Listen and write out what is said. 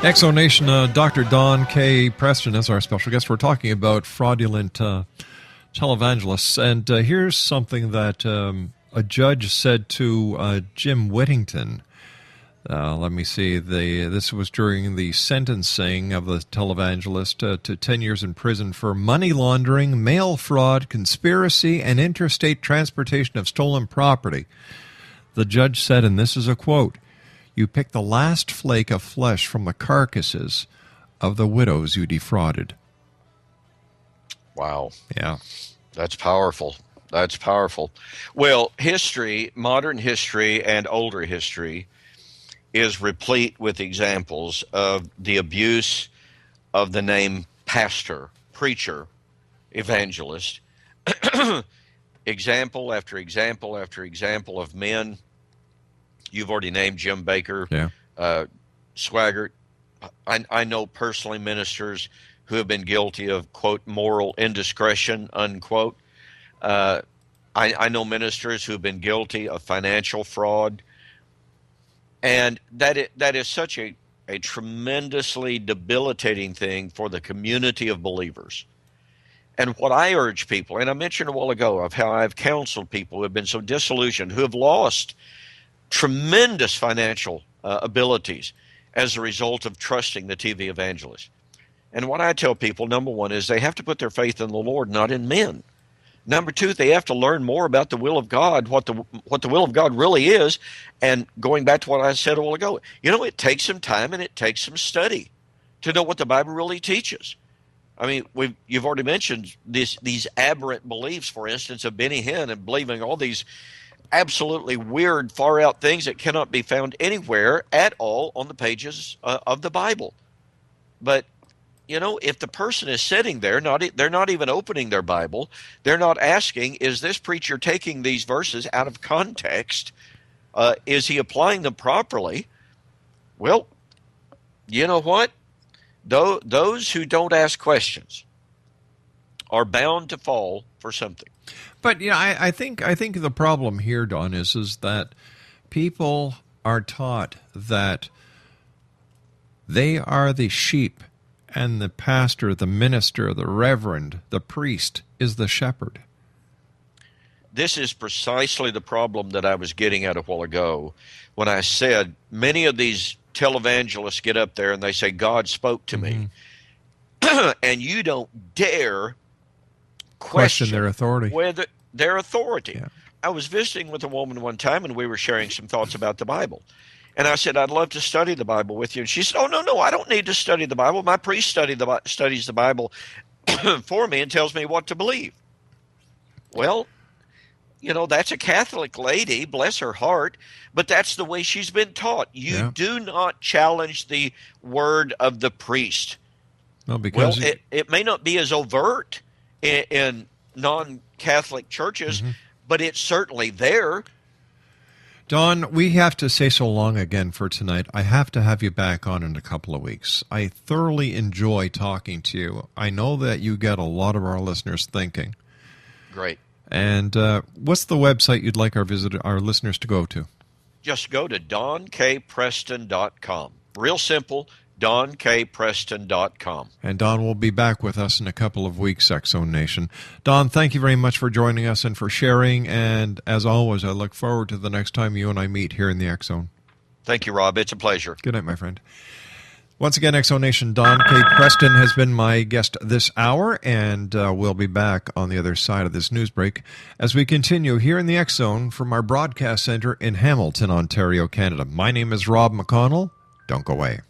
Exonation, Dr. Don K Preston is our special guest. We're talking about fraudulent televangelists. And here's something that a judge said to Jim Whittington. Let me see. This was during the sentencing of the televangelist to 10 years in prison for money laundering, mail fraud, conspiracy, and interstate transportation of stolen property. The judge said, and this is a quote, "You picked the last flake of flesh from the carcasses of the widows you defrauded." Wow. Yeah. That's powerful. That's powerful. Well, history, modern history and older history, is replete with examples of the abuse of the name pastor, preacher, evangelist. Example after example after example of men. You've already named Jim Baker, Swaggart. I know personally ministers who have been guilty of, quote, moral indiscretion, unquote. I know ministers who have been guilty of financial fraud. And that is such a tremendously debilitating thing for the community of believers. And what I urge people, and I mentioned a while ago of how I've counseled people who have been so disillusioned, who have lost tremendous financial abilities as a result of trusting the TV evangelist. And what I tell people, number one, is they have to put their faith in the Lord, not in men. Number two, they have to learn more about the will of God, what the will of God really is. And going back to what I said a while ago, it takes some time and it takes some study to know what the Bible really teaches. I mean, you've already mentioned these aberrant beliefs, for instance, of Benny Hinn and believing all these absolutely weird, far-out things that cannot be found anywhere at all on the pages of the Bible. But if the person is sitting there, they're not even opening their Bible. They're not asking, is this preacher taking these verses out of context? Is he applying them properly? Well, you know what? Those who don't ask questions are bound to fall for something. But I think the problem here, Don, is that people are taught that they are the sheep and the pastor, the minister, the reverend, the priest is the shepherd. This is precisely the problem that I was getting at a while ago when I said many of these televangelists get up there and they say, God spoke to me. And you don't dare question their authority. Their authority. Yeah. I was visiting with a woman one time and we were sharing some thoughts about the Bible. And I said, I'd love to study the Bible with you. And she said, oh, no, I don't need to study the Bible. My priest studies the Bible for me and tells me what to believe. Well, that's a Catholic lady, bless her heart, but that's the way she's been taught. You do not challenge the word of the priest. No, because it may not be as overt in non-Catholic churches, but it's certainly there. Don, we have to say so long again for tonight. I have to have you back on in a couple of weeks. I thoroughly enjoy talking to you. I know that you get a lot of our listeners thinking. Great. And what's the website you'd like our listeners to go to? Just go to donkpreston.com. Real simple, donkpreston.com. And Don will be back with us in a couple of weeks, X-Zone Nation. Don, thank you very much for joining us and for sharing. And as always, I look forward to the next time you and I meet here in the X-Zone. Thank you, Rob. It's a pleasure. Good night, my friend. Once again, X-Zone Nation, Don K Preston has been my guest this hour, and we'll be back on the other side of this news break as we continue here in the X-Zone from our broadcast center in Hamilton, Ontario, Canada. My name is Rob McConnell. Don't go away.